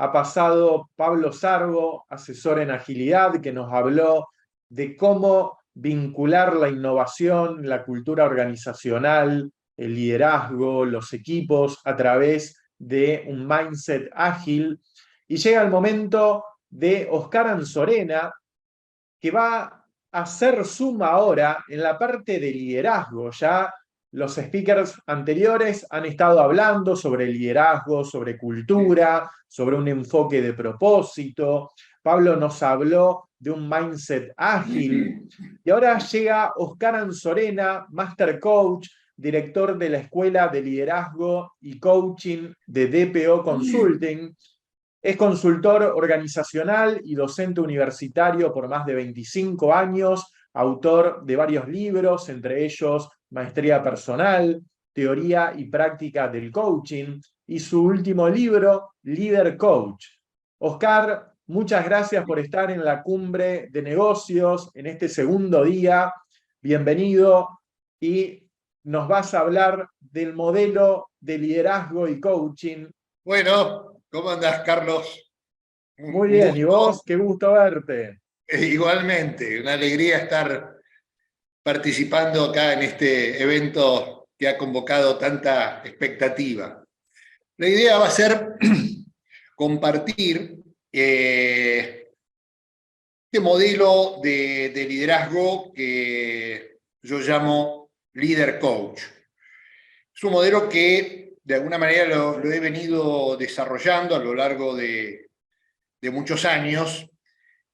ha pasado Pablo Sargo, asesor en agilidad, que nos habló de cómo vincular la innovación, la cultura organizacional, el liderazgo, los equipos a través de un mindset ágil. Y llega el momento de Oscar Anzorena, que va a hacer suma ahora en la parte de liderazgo. Ya los speakers anteriores han estado hablando sobre liderazgo, sobre cultura, sobre un enfoque de propósito. Pablo nos habló de un mindset ágil. Y ahora llega Oscar Anzorena, Master Coach, director de la Escuela de Liderazgo y Coaching de DPO Consulting. Es consultor organizacional y docente universitario por más de 25 años, autor de varios libros, entre ellos Maestría Personal, Teoría y Práctica del Coaching, y su último libro, Líder Coach. Oscar, muchas gracias por estar en la Cumbre de Negocios en este segundo día. Bienvenido, y nos vas a hablar del modelo de liderazgo y coaching. Bueno, ¿cómo andás, Carlos? Muy Un bien, ¿y vos? gusto. Qué gusto verte. Igualmente, una alegría estar participando acá en este evento que ha convocado tanta expectativa. La idea va a ser compartir este modelo de liderazgo que yo llamo Leader Coach. Es un modelo que de alguna manera lo he venido desarrollando a lo largo de muchos años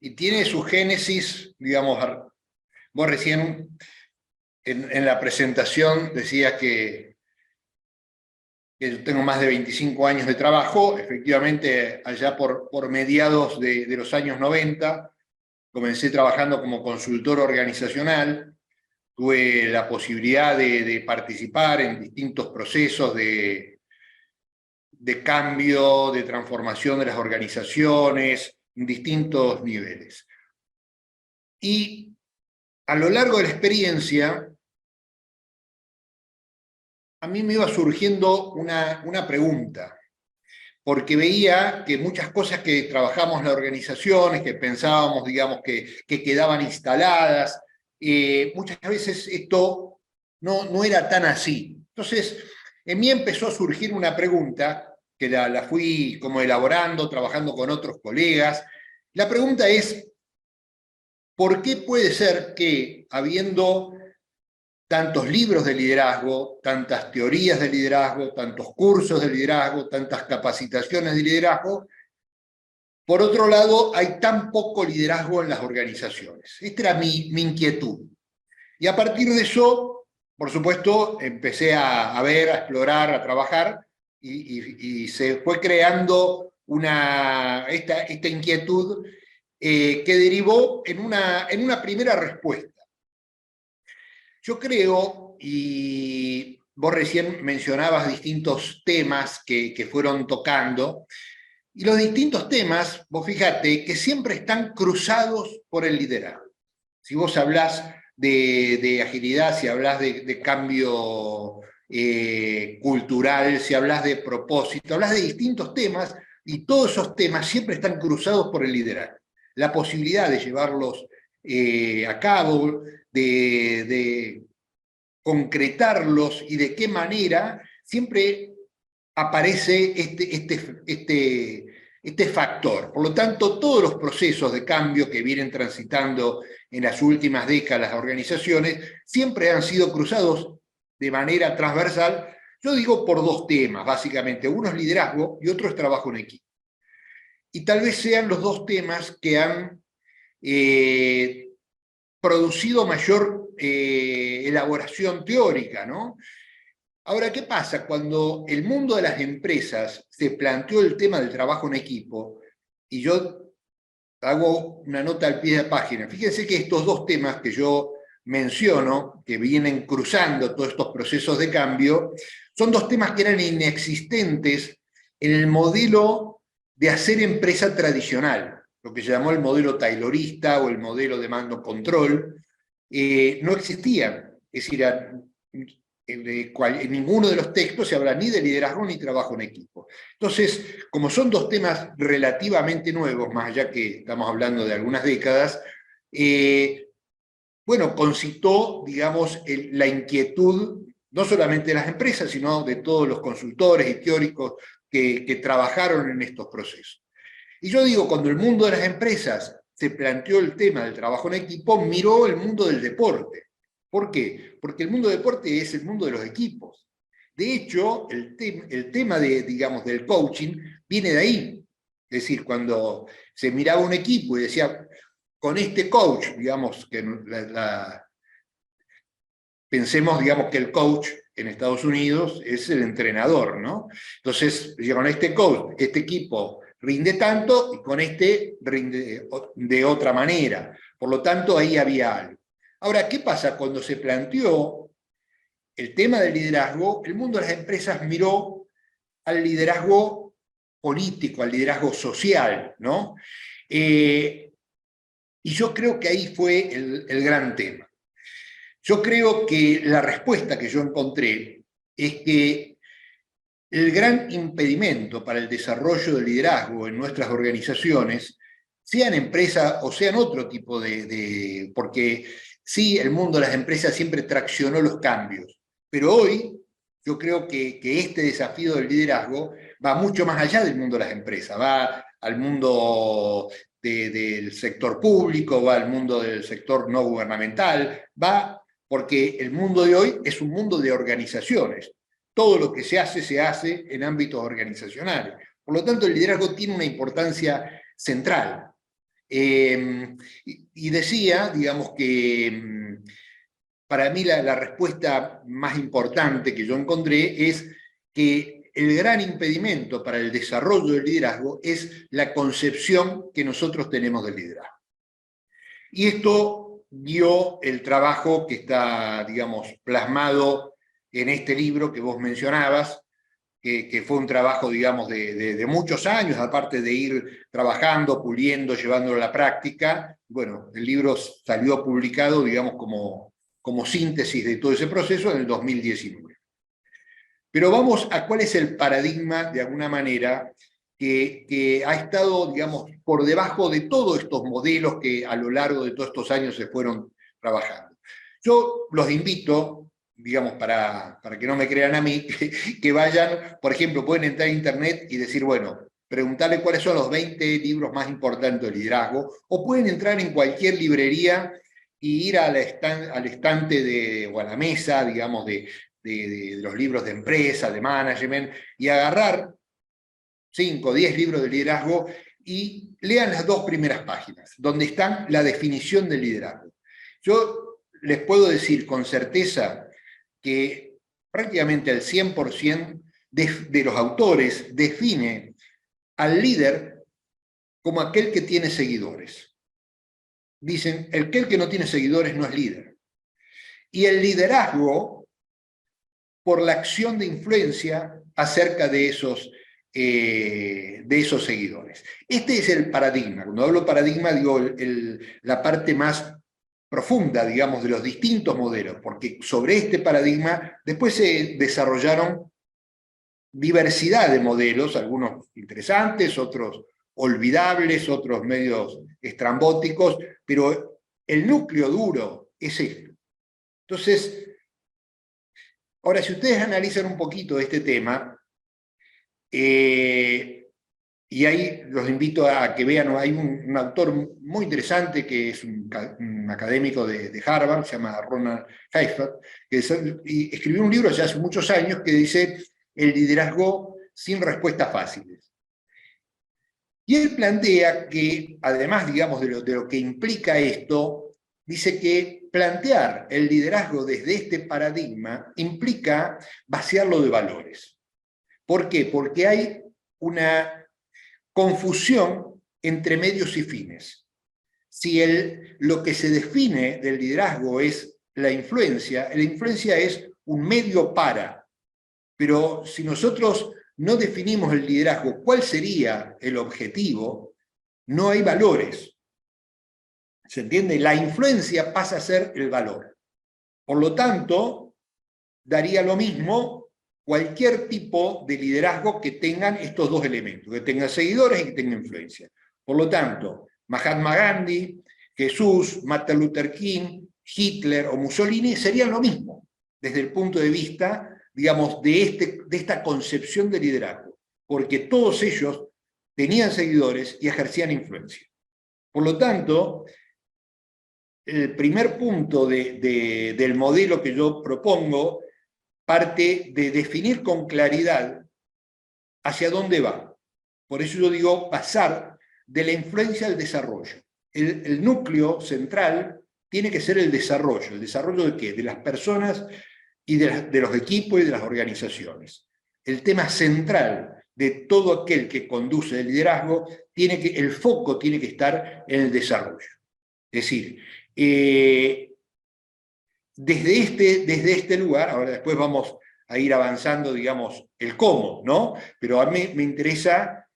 y tiene su génesis, digamos, vos recién en la presentación decías que yo tengo más de 25 años de trabajo. Efectivamente, allá por mediados de los años 90, comencé trabajando como consultor organizacional. Tuve la posibilidad de participar en distintos procesos de cambio, de transformación de las organizaciones, en distintos niveles. Y a lo largo de la experiencia, a mí me iba surgiendo una pregunta, porque veía que muchas cosas que trabajamos en las organizaciones, que pensábamos, digamos, que quedaban instaladas, muchas veces esto no era tan así. Entonces, en mí empezó a surgir una pregunta, que la fui como elaborando, trabajando con otros colegas. La pregunta es, ¿por qué puede ser que, habiendo tantos libros de liderazgo, tantas teorías de liderazgo, tantos cursos de liderazgo, tantas capacitaciones de liderazgo, por otro lado, hay tan poco liderazgo en las organizaciones? Esta era mi inquietud. Y a partir de eso, por supuesto, empecé a ver, a explorar, a trabajar, y se fue creando esta inquietud que derivó en una primera respuesta. Yo creo, y vos recién mencionabas distintos temas que fueron tocando, y los distintos temas, vos fíjate, que siempre están cruzados por el liderazgo. Si vos hablás de agilidad, si hablás de cambio cultural, si hablás de propósito, hablás de distintos temas, y todos esos temas siempre están cruzados por el liderazgo. La posibilidad de llevarlos a cabo, de concretarlos y de qué manera, siempre aparece este factor. Por lo tanto, todos los procesos de cambio que vienen transitando en las últimas décadas las organizaciones siempre han sido cruzados de manera transversal. Yo digo por dos temas, básicamente. Uno es liderazgo y otro es trabajo en equipo. Y tal vez sean los dos temas que han producido mayor elaboración teórica, ¿no? Ahora, ¿qué pasa? Cuando el mundo de las empresas se planteó el tema del trabajo en equipo, y yo hago una nota al pie de página, fíjense que estos dos temas que yo menciono, que vienen cruzando todos estos procesos de cambio, son dos temas que eran inexistentes en el modelo de hacer empresa tradicional, lo que se llamó el modelo taylorista o el modelo de mando control. No existían. Es decir, en ninguno de los textos se habla ni de liderazgo ni trabajo en equipo. Entonces, como son dos temas relativamente nuevos, más allá que estamos hablando de algunas décadas, bueno, concitó, digamos, la inquietud, no solamente de las empresas, sino de todos los consultores y teóricos que trabajaron en estos procesos. Y yo digo, cuando el mundo de las empresas se planteó el tema del trabajo en equipo, miró el mundo del deporte. ¿Por qué? Porque el mundo del deporte es el mundo de los equipos. De hecho, el tema digamos, del coaching viene de ahí. Es decir, cuando se miraba un equipo y decía, con este coach, digamos, que pensemos, digamos, que el coach en Estados Unidos es el entrenador, ¿no? Entonces, con este coach, este equipo rinde tanto y con este rinde de otra manera. Por lo tanto, ahí había algo. Ahora, ¿qué pasa? Cuando se planteó el tema del liderazgo, el mundo de las empresas miró al liderazgo político, al liderazgo social, ¿no? Y yo creo que ahí fue el gran tema. Yo creo que la respuesta que yo encontré es que el gran impedimento para el desarrollo del liderazgo en nuestras organizaciones, sean empresas o sean otro tipo porque sí, el mundo de las empresas siempre traccionó los cambios, pero hoy yo creo que este desafío del liderazgo va mucho más allá del mundo de las empresas, va al mundo del sector público, va al mundo del sector no gubernamental, va porque el mundo de hoy es un mundo de organizaciones. Todo lo que se hace en ámbitos organizacionales. Por lo tanto, el liderazgo tiene una importancia central. Y decía, digamos, que para mí la respuesta más importante que yo encontré es que el gran impedimento para el desarrollo del liderazgo es la concepción que nosotros tenemos del liderazgo. Y esto dio el trabajo que está, digamos, plasmado en este libro que vos mencionabas, que fue un trabajo, digamos, de muchos años, aparte de ir trabajando, puliendo, llevándolo a la práctica. Bueno, el libro salió publicado, digamos, como síntesis de todo ese proceso en el 2019. Pero vamos a cuál es el paradigma, de alguna manera, que ha estado, digamos, por debajo de todos estos modelos que a lo largo de todos estos años se fueron trabajando. Yo los invito, digamos, para que no me crean a mí, que vayan, por ejemplo, pueden entrar a internet y decir, bueno, preguntarle cuáles son los 20 libros más importantes de liderazgo, o pueden entrar en cualquier librería y ir al estante o a la mesa, digamos, de los libros de empresa, de management, y agarrar 5 o 10 libros de liderazgo y lean las 2 primeras páginas, donde está la definición del liderazgo. Yo les puedo decir con certeza que prácticamente el 100% de los autores define al líder como aquel que tiene seguidores. Dicen, aquel que no tiene seguidores no es líder. Y el liderazgo por la acción de influencia acerca de esos seguidores. Este es el paradigma. Cuando hablo paradigma, digo la parte más profunda, digamos, de los distintos modelos, porque sobre este paradigma después se desarrollaron diversidad de modelos, algunos interesantes, otros olvidables, otros medios estrambóticos, pero el núcleo duro es este. Entonces, ahora, si ustedes analizan un poquito este tema, y ahí los invito a que vean, hay un autor muy interesante que es un académico de Harvard, se llama Ronald Heifetz, y escribió un libro ya hace muchos años que dice El liderazgo sin respuestas fáciles. Y él plantea que, además, digamos, de lo que implica esto, dice que plantear el liderazgo desde este paradigma implica vaciarlo de valores. ¿Por qué? Porque hay una confusión entre medios y fines. Si lo que se define del liderazgo es la influencia es un medio para. Pero si nosotros no definimos el liderazgo, ¿cuál sería el objetivo? No hay valores. ¿Se entiende? La influencia pasa a ser el valor. Por lo tanto, daría lo mismo cualquier tipo de liderazgo que tengan estos dos elementos, que tengan seguidores y que tengan influencia. Por lo tanto, Mahatma Gandhi, Jesús, Martin Luther King, Hitler o Mussolini serían lo mismo, desde el punto de vista, digamos, de esta concepción de liderazgo, porque todos ellos tenían seguidores y ejercían influencia. Por lo tanto, el primer punto del modelo que yo propongo parte de definir con claridad hacia dónde va. Por eso yo digo pasar de la influencia al desarrollo. El núcleo central tiene que ser el desarrollo. ¿El desarrollo de qué? De las personas y de los equipos y de las organizaciones. El tema central de todo aquel que conduce el liderazgo, el foco tiene que estar en el desarrollo. Es decir, desde este lugar, ahora después vamos a ir avanzando, digamos, el cómo, ¿no? Pero a mí me interesa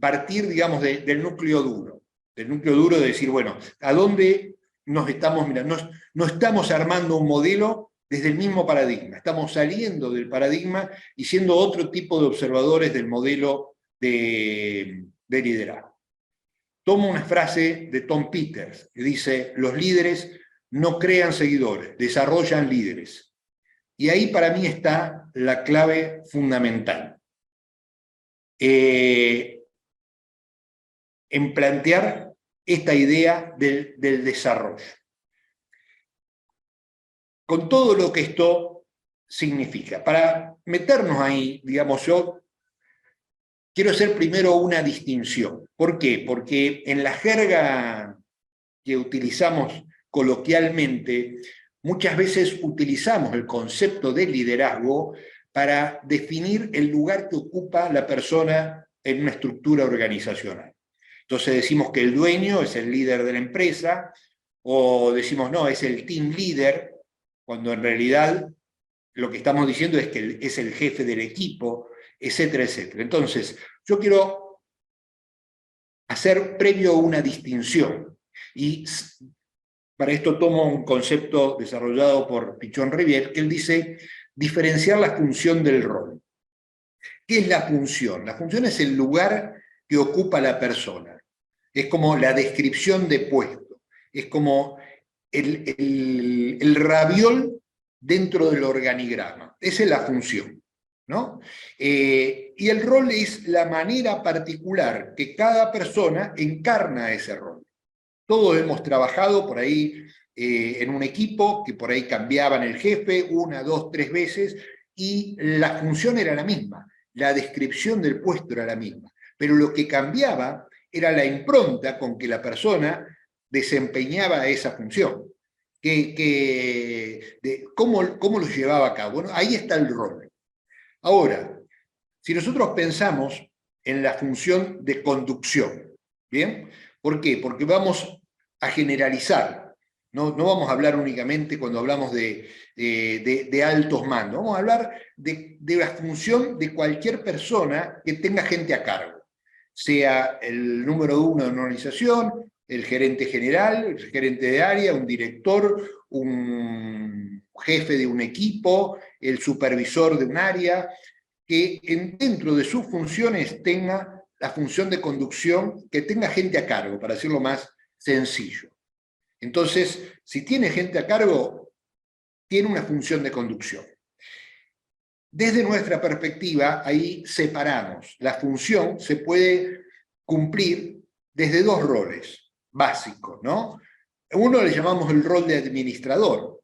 partir, digamos, del núcleo duro. Del núcleo duro de decir, bueno, ¿a dónde nos estamos mirando? No estamos armando un modelo desde el mismo paradigma, estamos saliendo del paradigma y siendo otro tipo de observadores del modelo de liderazgo. Tomo una frase de Tom Peters, que dice, los líderes no crean seguidores, desarrollan líderes. Y ahí para mí está la clave fundamental. En plantear esta idea del desarrollo. Con todo lo que esto significa. Para meternos ahí, digamos, yo quiero hacer primero una distinción. ¿Por qué? Porque en la jerga que utilizamos coloquialmente, muchas veces utilizamos el concepto de liderazgo para definir el lugar que ocupa la persona en una estructura organizacional. Entonces decimos que el dueño es el líder de la empresa, o decimos no, es el team leader, cuando en realidad lo que estamos diciendo es que es el jefe del equipo, etcétera, etcétera. Entonces, yo quiero hacer previo una distinción, y para esto tomo un concepto desarrollado por Pichon Rivière, que él dice diferenciar la función del rol. ¿Qué es la función? La función es el lugar que ocupa la persona. Es como la descripción de puesto. Es como el raviol dentro del organigrama. Esa es la función, ¿no? Y el rol es la manera particular que cada persona encarna ese rol. Todos hemos trabajado por ahí en un equipo que por ahí cambiaban el jefe 1, 2, 3 veces y la función era la misma, la descripción del puesto era la misma, pero lo que cambiaba era la impronta con que la persona desempeñaba esa función, cómo lo llevaba a cabo. Bueno, ahí está el rol. Ahora, si nosotros pensamos en la función de conducción, ¿bien? ¿Por qué? Porque vamos a generalizar, no vamos a hablar únicamente cuando hablamos de altos mandos, vamos a hablar de la función de cualquier persona que tenga gente a cargo, sea el número 1 de una organización, el gerente general, el gerente de área, un director, un jefe de un equipo, el supervisor de un área, que dentro de sus funciones tenga la función de conducción, que tenga gente a cargo, para decirlo más sencillo. Entonces, si tiene gente a cargo, tiene una función de conducción. Desde nuestra perspectiva, ahí separamos. La función se puede cumplir desde dos roles básicos, ¿no? Uno le llamamos el rol de administrador,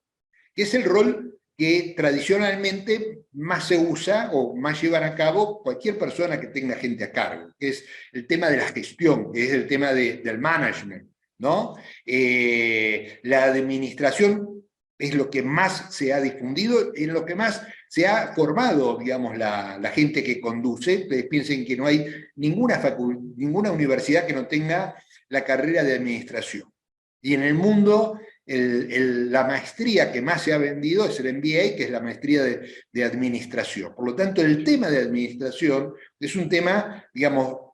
que es el rol que tradicionalmente más se usa o más llevan a cabo cualquier persona que tenga gente a cargo, que es el tema de la gestión, que es el tema del management, ¿no? La administración es lo que más se ha difundido, es lo que más se ha formado, digamos, la gente que conduce. Ustedes piensen que no hay ninguna universidad que no tenga la carrera de administración. Y en el mundo, la maestría que más se ha vendido es el MBA, que es la maestría de administración. Por lo tanto, el tema de administración es un tema, digamos,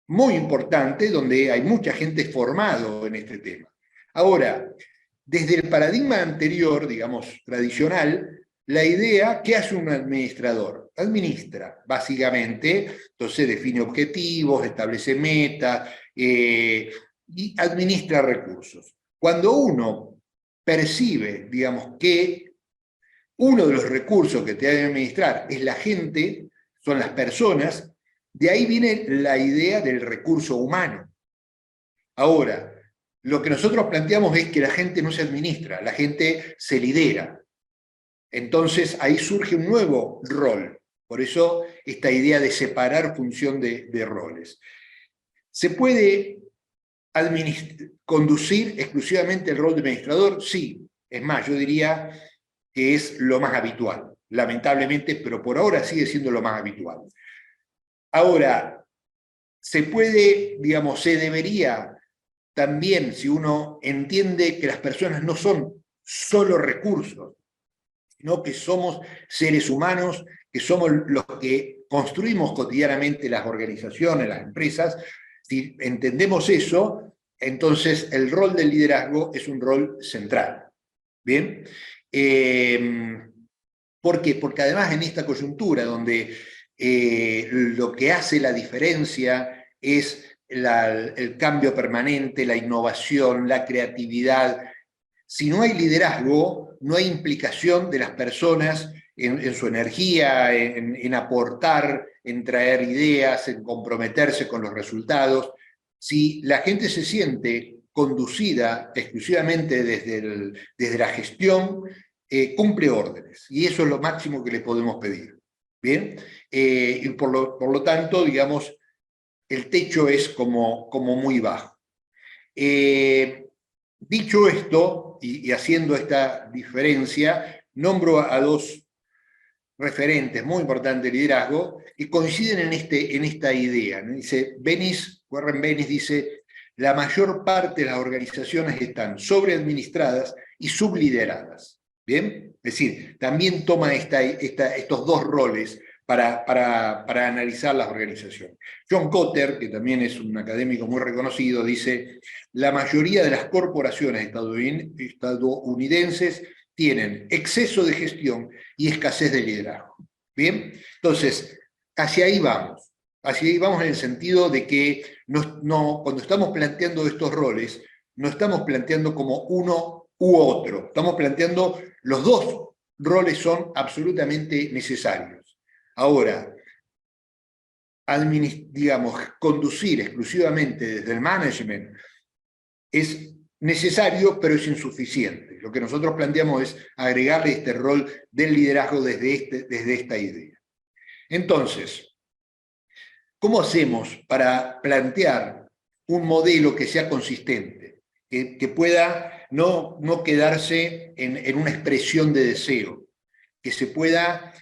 muy importante, donde hay mucha gente formado en este tema. Ahora, desde el paradigma anterior, digamos, tradicional, la idea, ¿qué hace un administrador? Administra, básicamente, entonces define objetivos, establece metas y administra recursos. Cuando uno percibe, digamos, que uno de los recursos que te debe administrar es la gente, son las personas, de ahí viene la idea del recurso humano. Ahora, lo que nosotros planteamos es que la gente no se administra, la gente se lidera. Entonces ahí surge un nuevo rol. Por eso esta idea de separar función de roles. ¿Se puede conducir exclusivamente el rol de administrador? Sí. Es más, yo diría que es lo más habitual, lamentablemente, pero por ahora sigue siendo lo más habitual. Ahora, se puede, digamos, se debería también, si uno entiende que las personas no son solo recursos, sino que somos seres humanos, que somos los que construimos cotidianamente las organizaciones, las empresas, si entendemos eso, entonces el rol del liderazgo es un rol central. ¿Bien? ¿Por qué? Porque además en esta coyuntura donde lo que hace la diferencia es el cambio permanente, la innovación, la creatividad. Si no hay liderazgo, no hay implicación de las personas en su energía, en aportar, en traer ideas, en comprometerse con los resultados. Si la gente se siente conducida exclusivamente desde la gestión, cumple órdenes, y eso es lo máximo que le podemos pedir. ¿Bien? Y por lo tanto, digamos, el techo es como muy bajo. Dicho esto, y haciendo esta diferencia, nombro a dos referentes muy importantes de liderazgo que coinciden en esta idea, ¿no? Dice Warren Bennis dice, la mayor parte de las organizaciones están sobreadministradas y sublideradas. ¿Bien? Es decir, también toma estos dos roles para analizar las organizaciones. John Kotter, que también es un académico muy reconocido, dice, la mayoría de las corporaciones estadounidenses tienen exceso de gestión y escasez de liderazgo. ¿Bien? Entonces, hacia ahí vamos. Hacia ahí vamos en el sentido de que cuando estamos planteando estos roles, no estamos planteando como uno u otro, estamos planteando los dos roles son absolutamente necesarios. Ahora, digamos, conducir exclusivamente desde el management es necesario, pero es insuficiente. Lo que nosotros planteamos es agregarle este rol del liderazgo desde esta idea. Entonces, ¿cómo hacemos para plantear un modelo que sea consistente, que pueda no quedarse en una expresión de deseo, que se pueda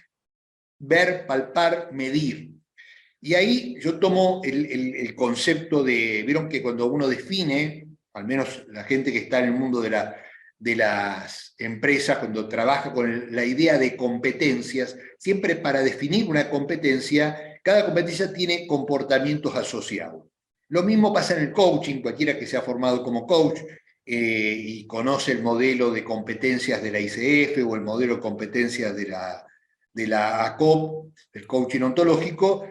ver, palpar, medir? Y ahí yo tomo el concepto vieron que cuando uno define, al menos la gente que está en el mundo de las empresas, cuando trabaja con la idea de competencias, siempre para definir una competencia, cada competencia tiene comportamientos asociados. Lo mismo pasa en el coaching, cualquiera que se ha formado como coach y conoce el modelo de competencias de la ICF o el modelo de competencias de la ACOP, el coaching ontológico,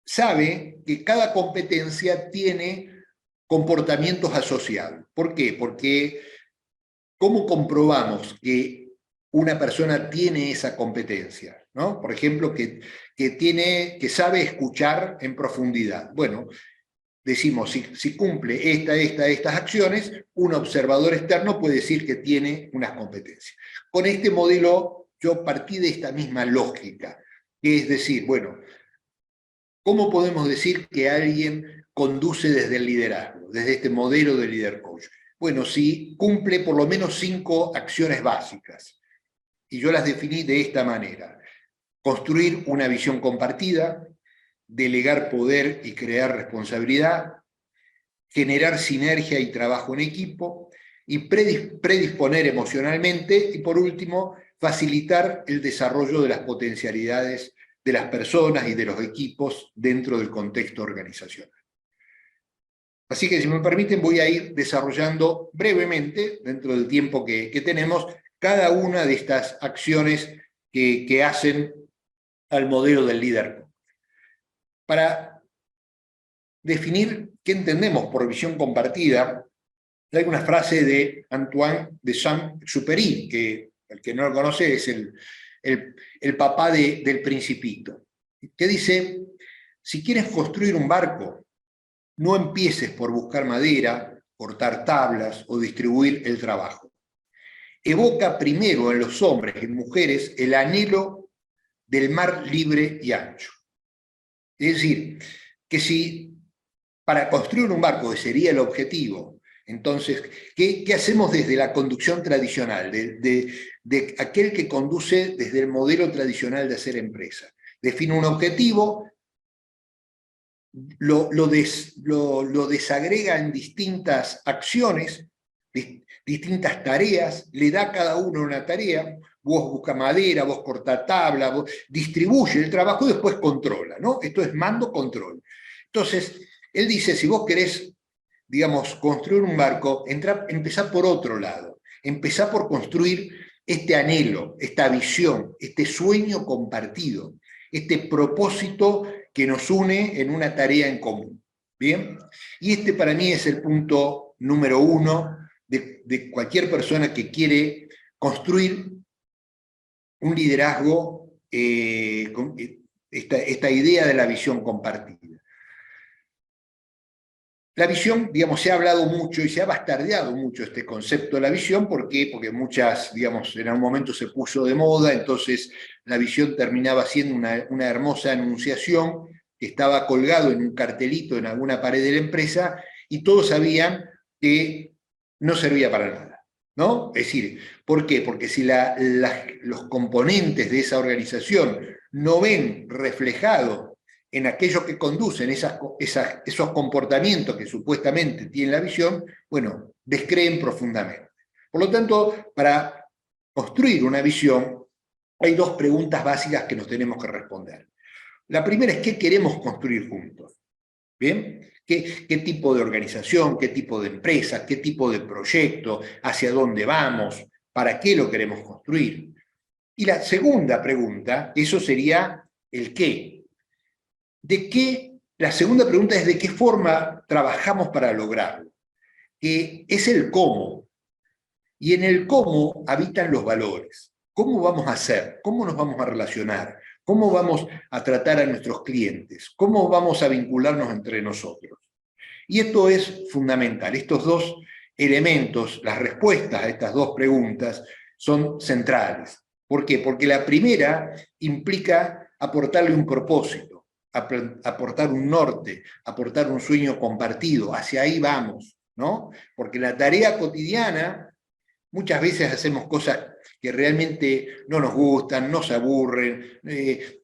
sabe que cada competencia tiene comportamientos asociados. ¿Por qué? Porque ¿cómo comprobamos que una persona tiene esa competencia? ¿No? Por ejemplo, que sabe escuchar en profundidad. Bueno, decimos, si cumple estas acciones, un observador externo puede decir que tiene unas competencias. Con este modelo yo partí de esta misma lógica, que es decir, bueno, ¿cómo podemos decir que alguien conduce desde el liderazgo, desde este modelo de líder coach? Bueno, si cumple por lo menos 5 acciones básicas, y yo las definí de esta manera: construir una visión compartida, delegar poder y crear responsabilidad, generar sinergia y trabajo en equipo, y predisponer emocionalmente, y por último, facilitar el desarrollo de las potencialidades de las personas y de los equipos dentro del contexto organizacional. Así que si me permiten voy a ir desarrollando brevemente, dentro del tiempo que tenemos, cada una de estas acciones que hacen al modelo del líder. Para definir qué entendemos por visión compartida, hay una frase de Antoine de Saint-Exupéry, que el que no lo conoce es el papá del Principito, que dice: si quieres construir un barco, no empieces por buscar madera, cortar tablas o distribuir el trabajo. Evoca primero en los hombres y mujeres el anhelo del mar libre y ancho. Es decir, que si para construir un barco, que sería el objetivo, entonces, ¿qué hacemos desde la conducción tradicional, de aquel que conduce desde el modelo tradicional de hacer empresa? Define un objetivo, lo desagrega en distintas acciones, distintas tareas, le da a cada uno una tarea, vos busca madera, vos corta tabla, vos distribuye el trabajo y después controla, ¿no? Esto es mando-control. Entonces, él dice, si vos querés, digamos, construir un barco, empezá por otro lado, empezá por construir este anhelo, esta visión, este sueño compartido, este propósito que nos une en una tarea en común. ¿Bien? Y este para mí es el punto número 1 de cualquier persona que quiere construir un liderazgo, esta idea de la visión compartida. La visión, digamos, se ha hablado mucho y se ha bastardeado mucho este concepto de la visión. ¿Por qué? Porque muchas, digamos, en algún momento se puso de moda, entonces la visión terminaba siendo una hermosa enunciación que estaba colgado en un cartelito en alguna pared de la empresa y todos sabían que no servía para nada, ¿no? Es decir, ¿por qué? Porque si los componentes de esa organización no ven reflejado en aquellos que conducen esos comportamientos que supuestamente tiene la visión, bueno, descreen profundamente. Por lo tanto, para construir una visión, hay dos preguntas básicas que nos tenemos que responder. La primera es, ¿qué queremos construir juntos? ¿Bien? ¿Qué tipo de organización, qué tipo de empresa, qué tipo de proyecto, hacia dónde vamos, para qué lo queremos construir? Y la segunda pregunta, eso sería el qué. La segunda pregunta es de qué forma trabajamos para lograrlo, que es el cómo. Y en el cómo habitan los valores. ¿Cómo vamos a hacer? ¿Cómo nos vamos a relacionar? ¿Cómo vamos a tratar a nuestros clientes? ¿Cómo vamos a vincularnos entre nosotros? Y esto es fundamental. Estos dos elementos, las respuestas a estas dos preguntas, son centrales. ¿Por qué? Porque la primera implica aportarle un propósito, aportar un norte, aportar un sueño compartido. Hacia ahí vamos, ¿no? Porque la tarea cotidiana, muchas veces hacemos cosas que realmente no nos gustan, nos aburren,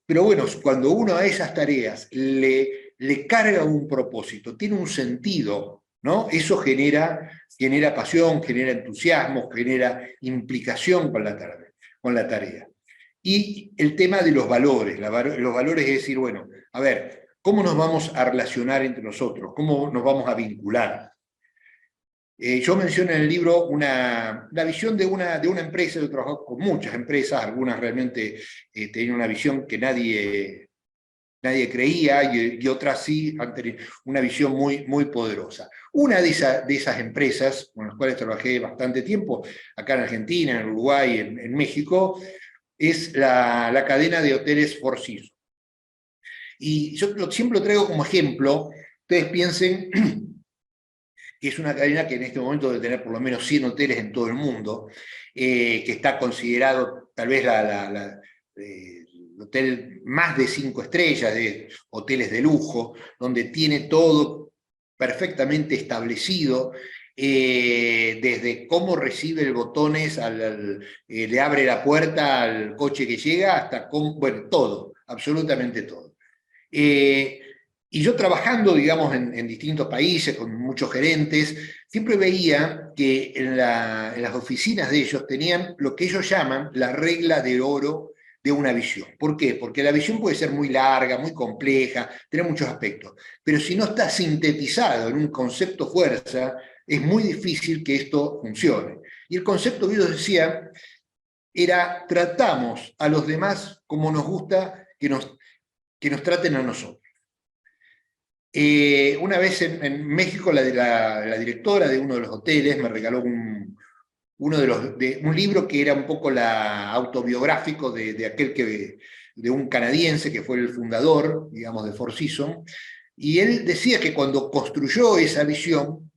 pero bueno, cuando uno a esas tareas le carga un propósito, tiene un sentido, ¿no? Eso genera pasión, genera entusiasmo, genera implicación con la tarea. Y el tema de los valores, los valores es decir, bueno, a ver, ¿cómo nos vamos a relacionar entre nosotros? ¿Cómo nos vamos a vincular? Yo menciono en el libro la visión de una empresa. Yo trabajo con muchas empresas, algunas realmente tenían una visión que nadie creía, y otras sí han tenido una visión muy, muy poderosa. Una de esas empresas, con las cuales trabajé bastante tiempo, acá en Argentina, en Uruguay, en México, es la cadena de hoteles Four Seasons. Y yo siempre lo traigo como ejemplo. Ustedes piensen que es una cadena que en este momento debe tener por lo menos 100 hoteles en todo el mundo, que está considerado tal vez el hotel más de 5 estrellas, de hoteles de lujo, donde tiene todo perfectamente establecido, desde cómo recibe el botones, le abre la puerta al coche que llega, hasta bueno, todo, absolutamente todo. Y yo trabajando, digamos, en distintos países, con muchos gerentes, siempre veía que en las oficinas de ellos tenían lo que ellos llaman la regla de oro de una visión. ¿Por qué? Porque la visión puede ser muy larga, muy compleja, tener muchos aspectos, pero si no está sintetizado en un concepto fuerza, es muy difícil que esto funcione. Y el concepto que yo decía era: tratamos a los demás como nos gusta que nos traten a nosotros. Una vez en México, la directora de uno de los hoteles me regaló un libro que era un poco autobiográfico de un canadiense que fue el fundador, digamos, de Four Seasons, y él decía que cuando construyó esa visión,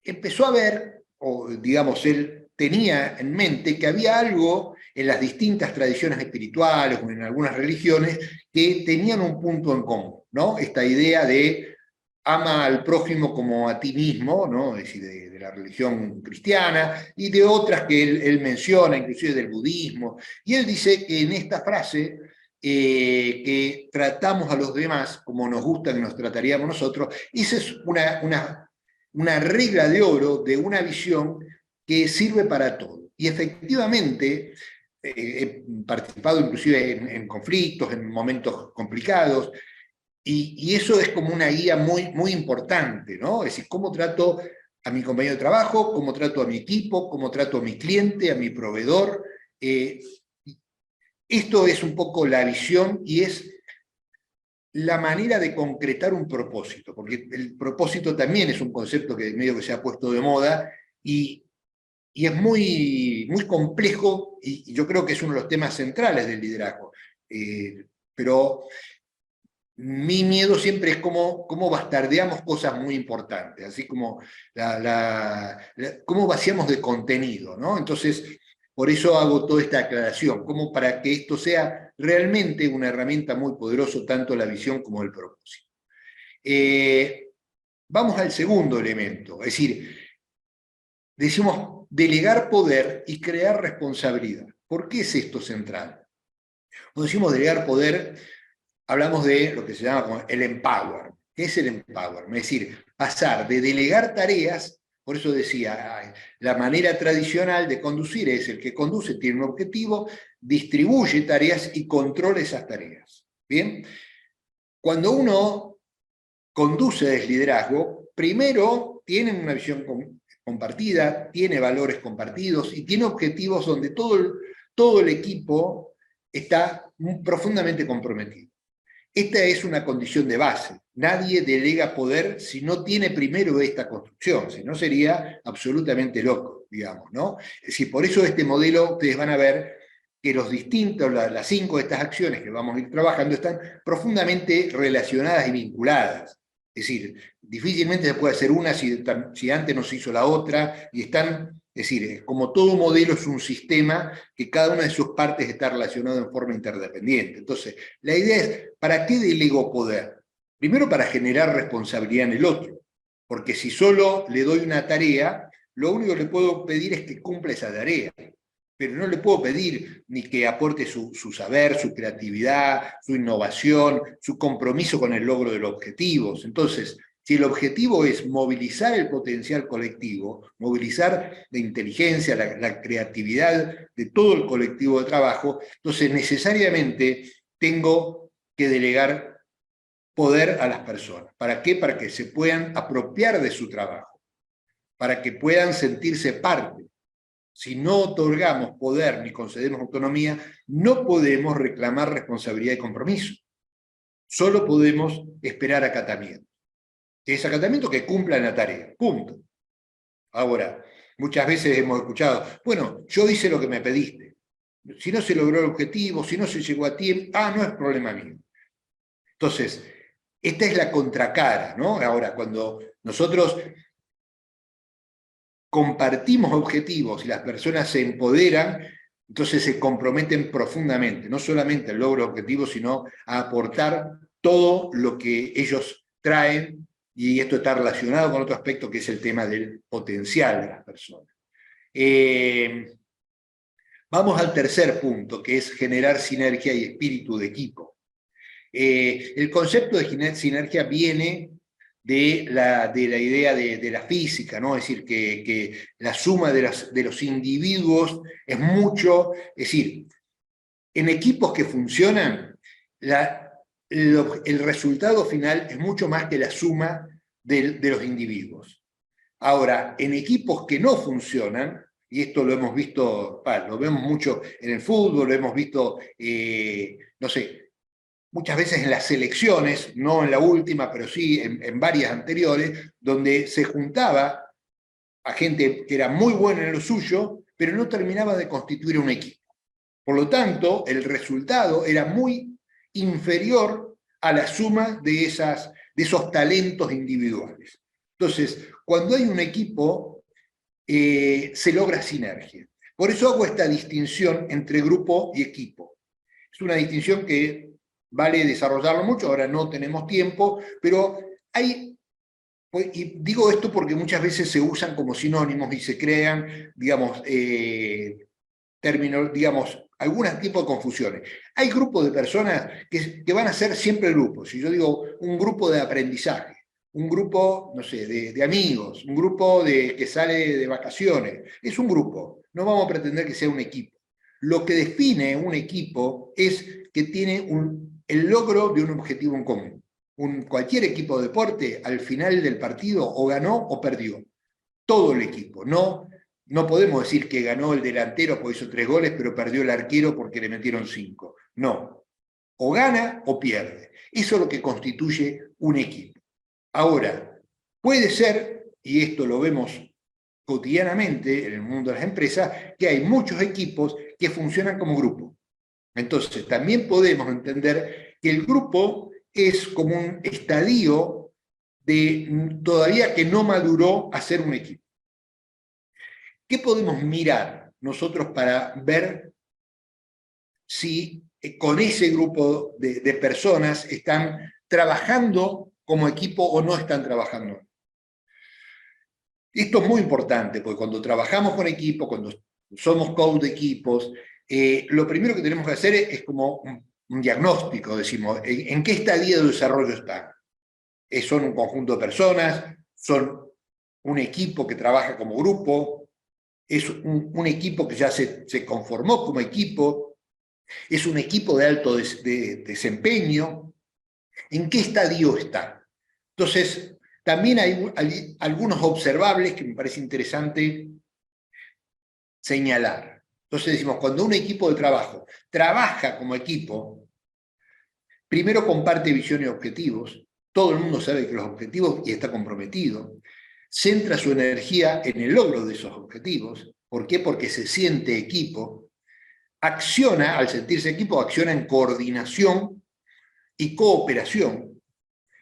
empezó a ver, o digamos, él tenía en mente que había algo en las distintas tradiciones espirituales o en algunas religiones que tenían un punto en común, ¿no? Esta idea de ama al prójimo como a ti mismo, ¿no? Es decir, de la religión cristiana, y de otras que él menciona, inclusive del budismo. Y él dice que en esta frase, que tratamos a los demás como nos gusta que nos trataríamos nosotros, esa es una regla de oro de una visión que sirve para todo. Y efectivamente, he participado inclusive en conflictos, en momentos complicados, y eso es como una guía muy, muy importante, ¿no? Es decir, cómo trato a mi compañero de trabajo, cómo trato a mi equipo, cómo trato a mi cliente, a mi proveedor. Esto es un poco la visión y es la manera de concretar un propósito, porque el propósito también es un concepto que medio que se ha puesto de moda y es muy, muy complejo, y yo creo que es uno de los temas centrales del liderazgo. Pero mi miedo siempre es cómo bastardeamos cosas muy importantes, así como cómo vaciamos de contenido, ¿no? Entonces, por eso hago toda esta aclaración, como para que esto sea realmente una herramienta muy poderosa, tanto la visión como el propósito. Vamos al segundo elemento, es decir, decimos delegar poder y crear responsabilidad. ¿Por qué es esto central? Cuando decimos delegar poder, hablamos de lo que se llama como el empower. ¿Qué es el empower? Es decir, pasar de delegar tareas, por eso decía, la manera tradicional de conducir es el que conduce, tiene un objetivo, distribuye tareas y controla esas tareas. ¿Bien? Cuando uno conduce desde liderazgo, primero tiene una visión compartida, tiene valores compartidos y tiene objetivos donde todo el equipo está profundamente comprometido. Esta es una condición de base. Nadie delega poder si no tiene primero esta construcción, si no sería absolutamente loco, digamos, ¿no? Es decir, por eso este modelo, ustedes van a ver que las 5 de estas acciones que vamos a ir trabajando están profundamente relacionadas y vinculadas. Es decir, difícilmente se puede hacer una si antes no se hizo la otra, y están, es decir, como todo modelo es un sistema que cada una de sus partes está relacionada en forma interdependiente. Entonces, la idea es, ¿para qué delego poder? Primero, para generar responsabilidad en el otro, porque si solo le doy una tarea, lo único que le puedo pedir es que cumpla esa tarea, pero no le puedo pedir ni que aporte su saber, su creatividad, su innovación, su compromiso con el logro de los objetivos. Entonces, si el objetivo es movilizar el potencial colectivo, movilizar la inteligencia, la creatividad de todo el colectivo de trabajo, entonces necesariamente tengo que delegar poder a las personas. ¿Para qué? Para que se puedan apropiar de su trabajo, para que puedan sentirse parte. Si no otorgamos poder ni concedemos autonomía, no podemos reclamar responsabilidad y compromiso. Solo podemos esperar acatamiento. Es acatamiento que cumplan la tarea, punto. Ahora, muchas veces hemos escuchado, bueno, yo hice lo que me pediste. Si no se logró el objetivo, si no se llegó a tiempo, no es problema mío. Entonces, esta es la contracara, ¿no? Ahora, cuando nosotros compartimos objetivos y las personas se empoderan, entonces se comprometen profundamente, no solamente al logro de objetivos, sino a aportar todo lo que ellos traen, y esto está relacionado con otro aspecto que es el tema del potencial de las personas. Vamos al tercer punto, que es generar sinergia y espíritu de equipo. El concepto de sinergia viene de la idea de la física, ¿no? Es decir, que la suma de los individuos es mucho, es decir, en equipos que funcionan, el resultado final es mucho más que la suma de los individuos. Ahora, en equipos que no funcionan, y esto lo hemos visto, lo vemos mucho en el fútbol, lo hemos visto, no sé, muchas veces en las selecciones, no en la última, pero sí en varias anteriores, donde se juntaba a gente que era muy buena en lo suyo, pero no terminaba de constituir un equipo. Por lo tanto, el resultado era muy inferior a la suma de esos talentos individuales. Entonces, cuando hay un equipo, se logra sinergia. Por eso hago esta distinción entre grupo y equipo. Es una distinción que vale desarrollarlo mucho, ahora no tenemos tiempo, pero hay, y digo esto porque muchas veces se usan como sinónimos y se crean, digamos, términos, digamos, algún tipo de confusiones. Hay grupos de personas que van a ser siempre grupos. Si yo digo un grupo de aprendizaje, un grupo, no sé, de amigos, un grupo que sale de vacaciones, es un grupo. No vamos a pretender que sea un equipo. Lo que define un equipo es que tiene el logro de un objetivo en común. Cualquier equipo de deporte, al final del partido, o ganó o perdió. Todo el equipo, no podemos decir que ganó el delantero porque hizo 3 goles, pero perdió el arquero porque le metieron 5. No. O gana o pierde. Eso es lo que constituye un equipo. Ahora, puede ser, y esto lo vemos cotidianamente en el mundo de las empresas, que hay muchos equipos que funcionan como grupo. Entonces, también podemos entender que el grupo es como un estadio todavía que no maduró a ser un equipo. ¿Qué podemos mirar nosotros para ver si con ese grupo de personas están trabajando como equipo o no están trabajando? Esto es muy importante, porque cuando trabajamos con equipos, cuando somos coach de equipos, lo primero que tenemos que hacer es como un diagnóstico, decimos, ¿en qué estadio de desarrollo están? ¿Son un conjunto de personas? ¿Son un equipo que trabaja como grupo? ¿Es un equipo que ya se conformó como equipo? ¿Es un equipo de alto desempeño? ¿En qué estadio está? Entonces, también hay algunos observables que me parece interesante señalar. Entonces decimos, cuando un equipo de trabajo trabaja como equipo, primero comparte visión y objetivos, todo el mundo sabe que los objetivos y está comprometido, centra su energía en el logro de esos objetivos. ¿Por qué? Porque se siente equipo, acciona, al sentirse equipo, acciona en coordinación y cooperación.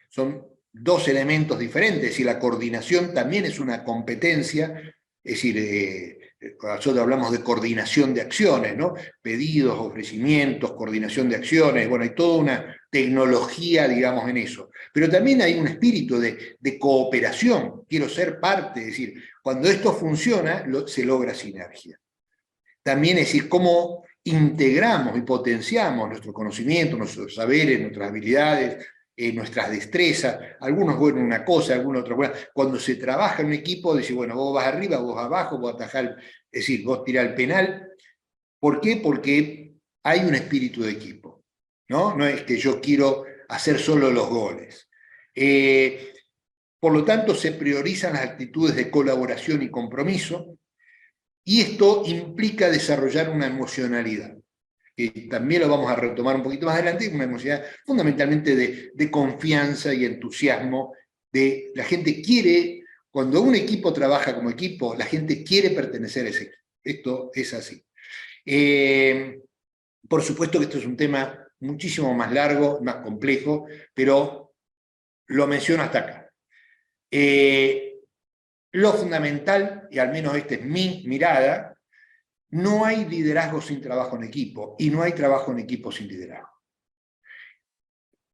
Son dos elementos diferentes, y la coordinación también es una competencia, es decir, nosotros hablamos de coordinación de acciones, ¿no? Pedidos, ofrecimientos, coordinación de acciones, bueno, hay toda una tecnología, digamos, en eso. Pero también hay un espíritu de cooperación, quiero ser parte, es decir, cuando esto funciona, se logra sinergia. También es decir, cómo integramos y potenciamos nuestro conocimiento, nuestros saberes, nuestras habilidades, nuestras destrezas, algunos buenos en una cosa, algunos otra cosa. Cuando se trabaja en un equipo, dice, bueno, vos vas arriba, vos abajo, vos atajás, es decir, vos tirás el penal. ¿Por qué? Porque hay un espíritu de equipo, ¿no? No es que yo quiero hacer solo los goles. Por lo tanto, se priorizan las actitudes de colaboración y compromiso, y esto implica desarrollar una emocionalidad, que también lo vamos a retomar un poquito más adelante, una emocionalidad fundamentalmente de confianza y entusiasmo. La gente quiere, cuando un equipo trabaja como equipo, la gente quiere pertenecer a ese equipo. Esto es así. Por supuesto que esto es un tema muchísimo más largo, más complejo, pero lo menciono hasta acá. Lo fundamental, y al menos esta es mi mirada, no hay liderazgo sin trabajo en equipo, y no hay trabajo en equipo sin liderazgo.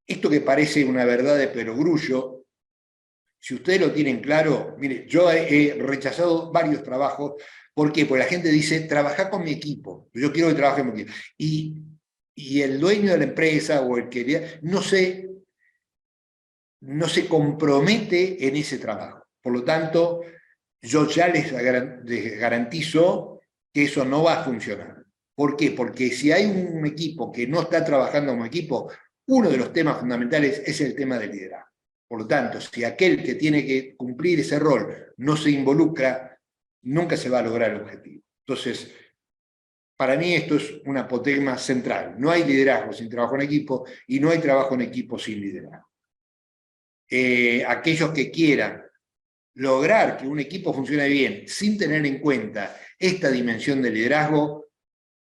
Esto que parece una verdad de perogrullo, si ustedes lo tienen claro, mire, yo he rechazado varios trabajos. ¿Por qué? Porque la gente dice, trabajá con mi equipo, yo quiero que trabaje con mi equipo. Y el dueño de la empresa o el que no se no se compromete en ese trabajo. Por lo tanto, yo ya les garantizo que eso no va a funcionar. ¿Por qué? Porque si hay un equipo que no está trabajando como equipo, uno de los temas fundamentales es el tema del liderazgo. Por lo tanto, si aquel que tiene que cumplir ese rol no se involucra, nunca se va a lograr el objetivo. Entonces, para mí esto es un apotegma central. No hay liderazgo sin trabajo en equipo y no hay trabajo en equipo sin liderazgo. Aquellos que quieran lograr que un equipo funcione bien sin tener en cuenta esta dimensión de liderazgo,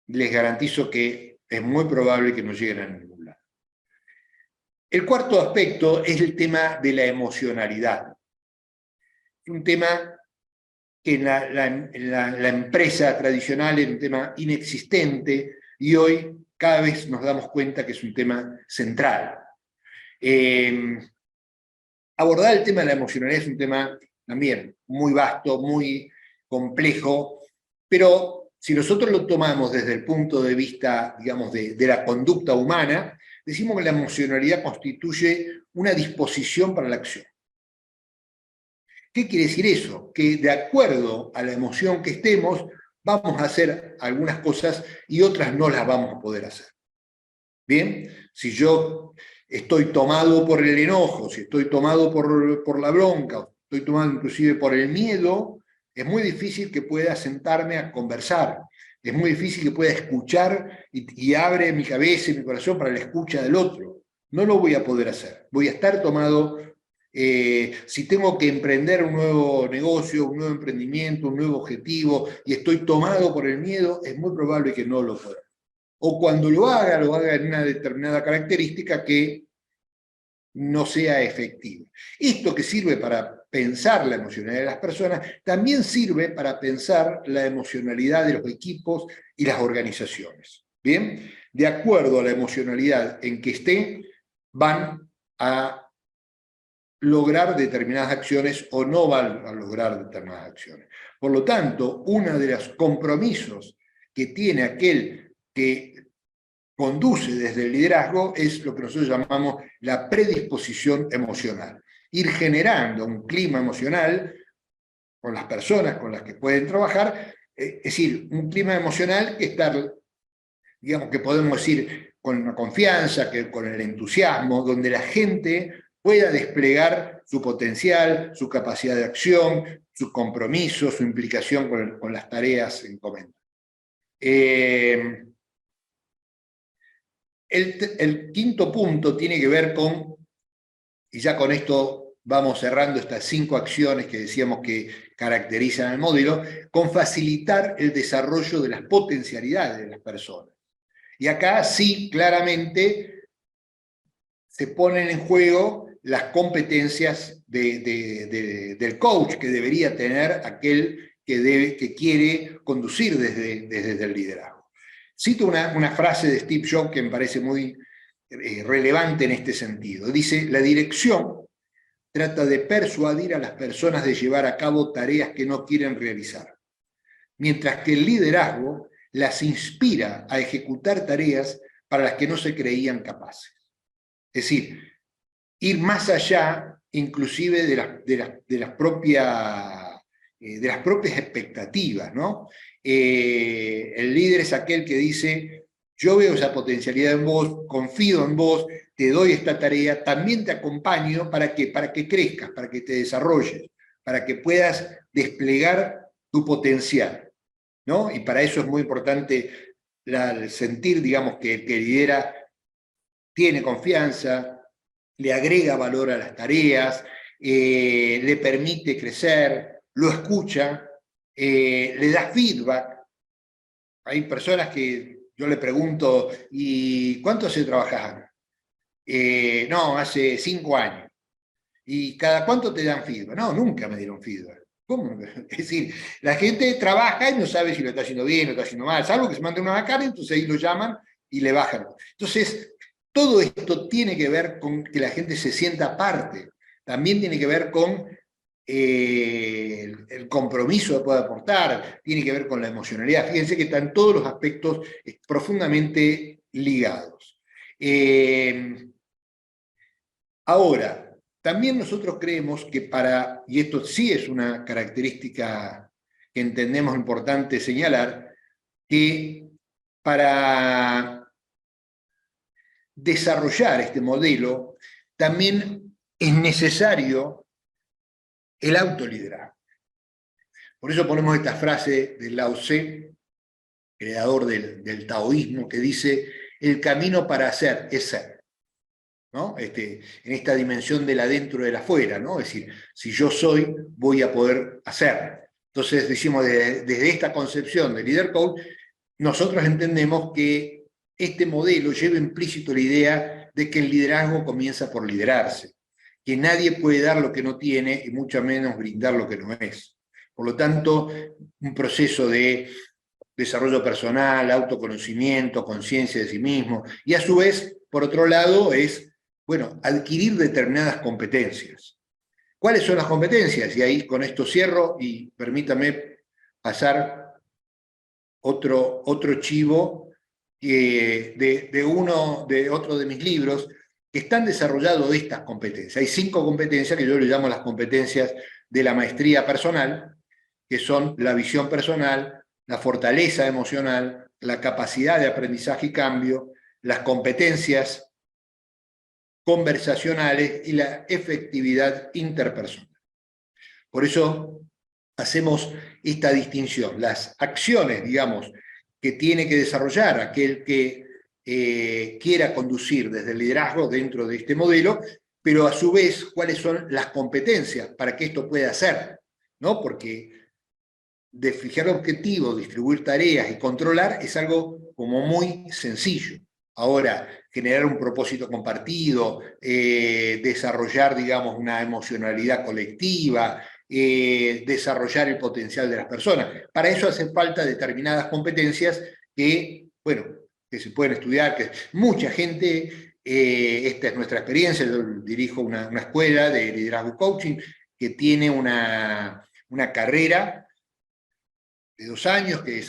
les garantizo que es muy probable que no lleguen a ningún lado. El cuarto aspecto es el tema de la emocionalidad. Un tema que en la empresa tradicional era un tema inexistente y hoy cada vez nos damos cuenta que es un tema central. Abordar el tema de la emocionalidad es un tema también muy vasto, muy complejo, pero si nosotros lo tomamos desde el punto de vista, digamos, de la conducta humana, decimos que la emocionalidad constituye una disposición para la acción. ¿Qué quiere decir eso? Que de acuerdo a la emoción que estemos, vamos a hacer algunas cosas y otras no las vamos a poder hacer. ¿Bien? Si yo estoy tomado por el enojo, si estoy tomado por la bronca, estoy tomado inclusive por el miedo, es muy difícil que pueda sentarme a conversar. Es muy difícil que pueda escuchar y abre mi cabeza y mi corazón para la escucha del otro. No lo voy a poder hacer. Voy a estar tomado. Si tengo que emprender un nuevo negocio, un nuevo emprendimiento, un nuevo objetivo, y estoy tomado por el miedo, es muy probable que no lo pueda. O cuando lo haga en una determinada característica que no sea efectiva. Esto que sirve para pensar la emocionalidad de las personas, también sirve para pensar la emocionalidad de los equipos y las organizaciones. ¿Bien? De acuerdo a la emocionalidad en que estén, van a lograr determinadas acciones o no van a lograr determinadas acciones. Por lo tanto, uno de los compromisos que tiene aquel que conduce desde el liderazgo es lo que nosotros llamamos la predisposición emocional. Ir generando un clima emocional con las personas con las que pueden trabajar, es decir, un clima emocional que está, digamos que podemos decir, con la confianza, con el entusiasmo, donde la gente pueda desplegar su potencial, su capacidad de acción, su compromiso, su implicación con las tareas encomendadas. El quinto punto tiene que ver con, y ya con esto vamos cerrando estas 5 acciones que decíamos que caracterizan al modelo, con facilitar el desarrollo de las potencialidades de las personas. Y acá sí, claramente, se ponen en juego las competencias del coach que debería tener aquel que quiere conducir desde el liderazgo. Cito una frase de Steve Jobs que me parece muy relevante en este sentido. Dice, la dirección trata de persuadir a las personas de llevar a cabo tareas que no quieren realizar, mientras que el liderazgo las inspira a ejecutar tareas para las que no se creían capaces. Es decir, ir más allá inclusive de las propias expectativas, ¿no? El líder es aquel que dice, yo veo esa potencialidad en vos, confío en vos, te doy esta tarea, también te acompaño para que crezcas, para que te desarrolles, para que puedas desplegar tu potencial, ¿no? Y para eso es muy importante el sentir, digamos, que el que lidera tiene confianza, le agrega valor a las tareas, le permite crecer, lo escucha, le da feedback. Hay personas que yo le pregunto, ¿y cuánto hace trabajas acá? No, hace 5 años. ¿Y cada cuánto te dan feedback? No, nunca me dieron feedback. ¿Cómo? Es decir, la gente trabaja y no sabe si lo está haciendo bien o lo está haciendo mal, salvo que se mande una vacana, entonces ahí lo llaman y le bajan. Entonces, todo esto tiene que ver con que la gente se sienta parte. También tiene que ver con el compromiso que puede aportar, tiene que ver con la emocionalidad. Fíjense que están todos los aspectos profundamente ligados. Ahora, también nosotros creemos que y esto sí es una característica que entendemos importante señalar, que para desarrollar este modelo también es necesario el autoliderazgo. Por eso ponemos esta frase de Lao Tse, creador del taoísmo, que dice: el camino para hacer es ser, ¿no? En esta dimensión del adentro y del afuera, ¿no? Es decir, si yo soy, voy a poder hacer. Entonces decimos, desde esta concepción de Leader Coach, nosotros entendemos que este modelo lleva implícito la idea de que el liderazgo comienza por liderarse, que nadie puede dar lo que no tiene y mucho menos brindar lo que no es. Por lo tanto, un proceso de desarrollo personal, autoconocimiento, conciencia de sí mismo, y a su vez, por otro lado, es, bueno, adquirir determinadas competencias. ¿Cuáles son las competencias? Y ahí con esto cierro y permítame pasar otro chivo de otro de mis libros, que están desarrollados estas competencias. Hay 5 competencias que yo le llamo las competencias de la maestría personal, que son la visión personal, la fortaleza emocional, la capacidad de aprendizaje y cambio, las competencias conversacionales y la efectividad interpersonal. Por eso hacemos esta distinción. Las acciones, digamos, que tiene que desarrollar aquel que quiera conducir desde el liderazgo dentro de este modelo, pero a su vez, cuáles son las competencias para que esto pueda hacer, ¿no? Porque de fijar objetivos, distribuir tareas y controlar es algo como muy sencillo. Ahora, generar un propósito compartido, desarrollar, digamos, una emocionalidad colectiva, desarrollar el potencial de las personas. Para eso hace falta determinadas competencias que, bueno, que se pueden estudiar, que mucha gente, esta es nuestra experiencia, yo dirijo una escuela de liderazgo coaching que tiene una carrera de 2 años, que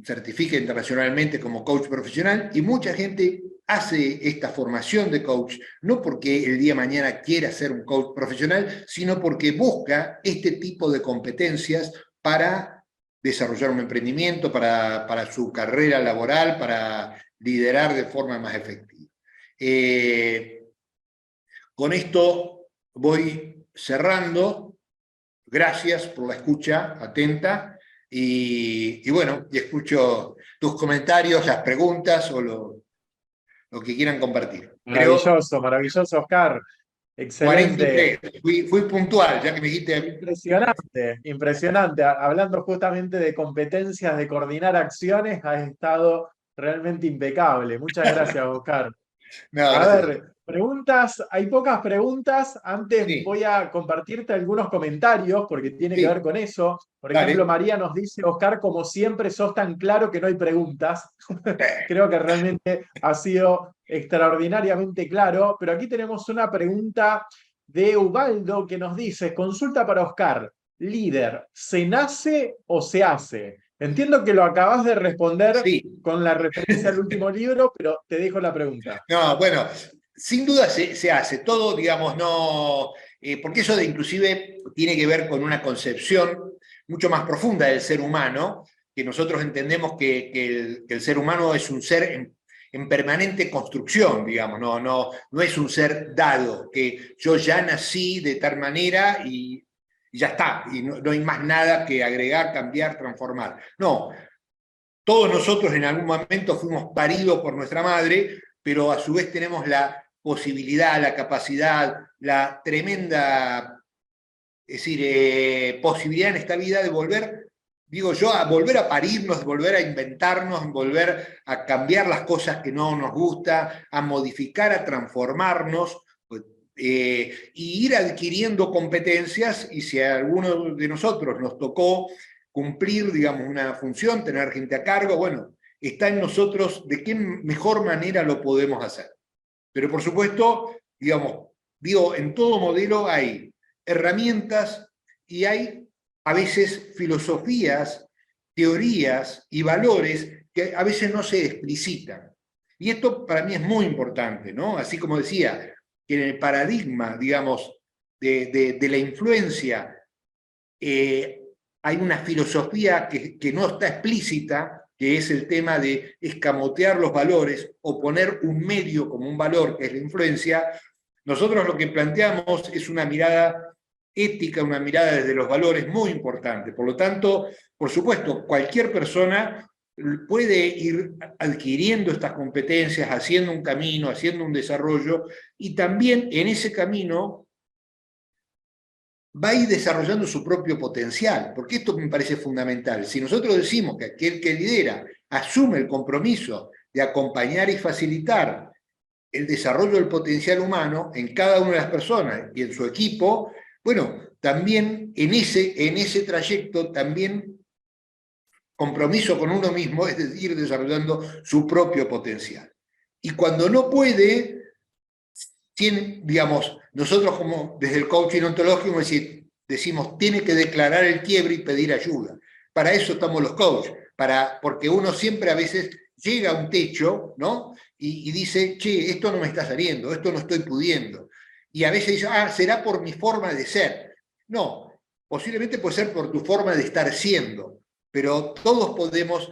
certifica internacionalmente como coach profesional, y mucha gente hace esta formación de coach, no porque el día de mañana quiera ser un coach profesional, sino porque busca este tipo de competencias para desarrollar un emprendimiento, para su carrera laboral, para liderar de forma más efectiva. Con esto voy cerrando. Gracias por la escucha atenta. Y bueno, y escucho tus comentarios, las preguntas o lo que quieran compartir. Maravilloso, maravilloso, Oscar. Excelente. 43, fui puntual, ya que me dijiste. Impresionante, impresionante. Hablando justamente de competencias, de coordinar acciones, has estado realmente impecable. Muchas gracias, Oscar. No, A gracias. ver, preguntas, hay pocas preguntas. Antes Sí, voy a compartirte algunos comentarios porque tiene que ver sí, con eso. Por ejemplo, dale. María nos dice, Oscar, como siempre sos tan claro que no hay preguntas. Creo que realmente ha sido extraordinariamente claro. Pero aquí tenemos una pregunta de Ubaldo que nos dice, consulta para Oscar, líder, ¿se nace o se hace? Entiendo que lo acabas de responder Sí. con la referencia al último libro, pero te dejo la pregunta. No, bueno, sin duda se hace. Todo, digamos, no. Porque eso inclusive tiene que ver con una concepción mucho más profunda del ser humano, que nosotros entendemos que el ser humano es un ser en permanente construcción, digamos, no es un ser dado, que yo ya nací de tal manera y ya está, y no hay más nada que agregar, cambiar, transformar. No, todos nosotros en algún momento fuimos paridos por nuestra madre, pero a su vez tenemos la posibilidad, la capacidad, la tremenda, es decir, posibilidad en esta vida de volver, digo yo, a volver a parirnos, volver a inventarnos, volver a cambiar las cosas que no nos gusta, a modificar, a transformarnos, y ir adquiriendo competencias, y si a alguno de nosotros nos tocó cumplir, digamos, una función, tener gente a cargo, bueno, está en nosotros de qué mejor manera lo podemos hacer. Pero por supuesto, digamos, digo, en todo modelo hay herramientas y hay a veces filosofías, teorías y valores que a veces no se explicitan. Y esto para mí es muy importante, ¿no? Así como decía, que en el paradigma, digamos, de la influencia, hay una filosofía que no está explícita, que es el tema de escamotear los valores o poner un medio como un valor, que es la influencia. Nosotros lo que planteamos es una mirada ética, una mirada desde los valores muy importante. Por lo tanto, por supuesto, cualquier persona puede ir adquiriendo estas competencias, haciendo un camino, haciendo un desarrollo, y también en ese camino va a ir desarrollando su propio potencial, porque esto me parece fundamental. Si nosotros decimos que aquel que lidera asume el compromiso de acompañar y facilitar el desarrollo del potencial humano en cada una de las personas y en su equipo, bueno, también en ese trayecto, también compromiso con uno mismo es ir desarrollando su propio potencial. Y cuando no puede, digamos, nosotros como desde el coaching ontológico decimos, tiene que declarar el quiebre y pedir ayuda. Para eso estamos los coaches, porque uno siempre a veces llega a un techo, ¿no? Y dice, che, esto no me está saliendo, esto no estoy pudiendo. Y a veces dice, será por mi forma de ser. No, posiblemente puede ser por tu forma de estar siendo, pero todos podemos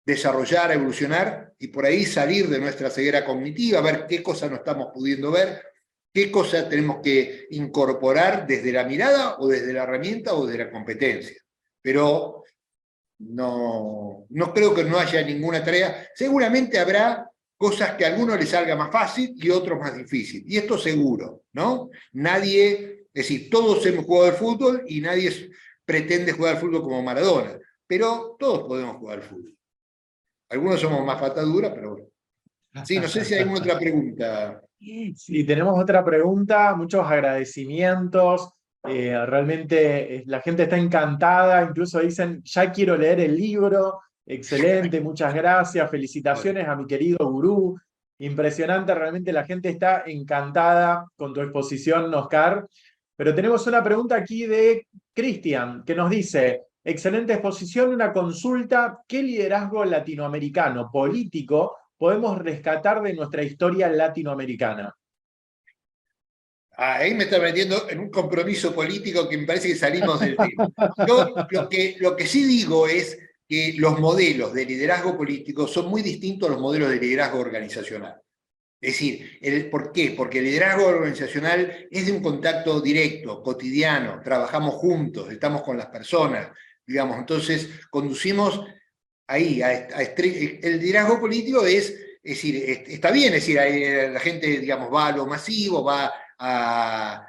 desarrollar, evolucionar y por ahí salir de nuestra ceguera cognitiva, ver qué cosas no estamos pudiendo ver, qué cosas tenemos que incorporar desde la mirada o desde la herramienta o desde la competencia. Pero no creo que no haya ninguna tarea. Seguramente habrá cosas que a algunos les salga más fácil y a otros más difícil. Y esto seguro, ¿no? Nadie, es decir, todos hemos jugado al fútbol y nadie pretende jugar al fútbol como Maradona, pero todos podemos jugar al fútbol. Algunos somos más patadura, pero bueno. Sí, no sé si hay alguna otra pregunta. Sí, tenemos otra pregunta, muchos agradecimientos. Realmente la gente está encantada, incluso dicen, ya quiero leer el libro. Excelente, muchas gracias, felicitaciones a mi querido gurú. Impresionante, realmente la gente está encantada con tu exposición, Oscar. Pero tenemos una pregunta aquí de Cristian, que nos dice, excelente exposición, una consulta, ¿qué liderazgo latinoamericano político podemos rescatar de nuestra historia latinoamericana? Ahí me está metiendo en un compromiso político que me parece que salimos del tema. Yo lo que sí digo es que los modelos de liderazgo político son muy distintos a los modelos de liderazgo organizacional. Es decir, ¿por qué? Porque el liderazgo organizacional es de un contacto directo, cotidiano, trabajamos juntos, estamos con las personas, digamos, entonces conducimos ahí, el liderazgo político es decir, está bien, es decir, la gente, digamos, va a lo masivo, va a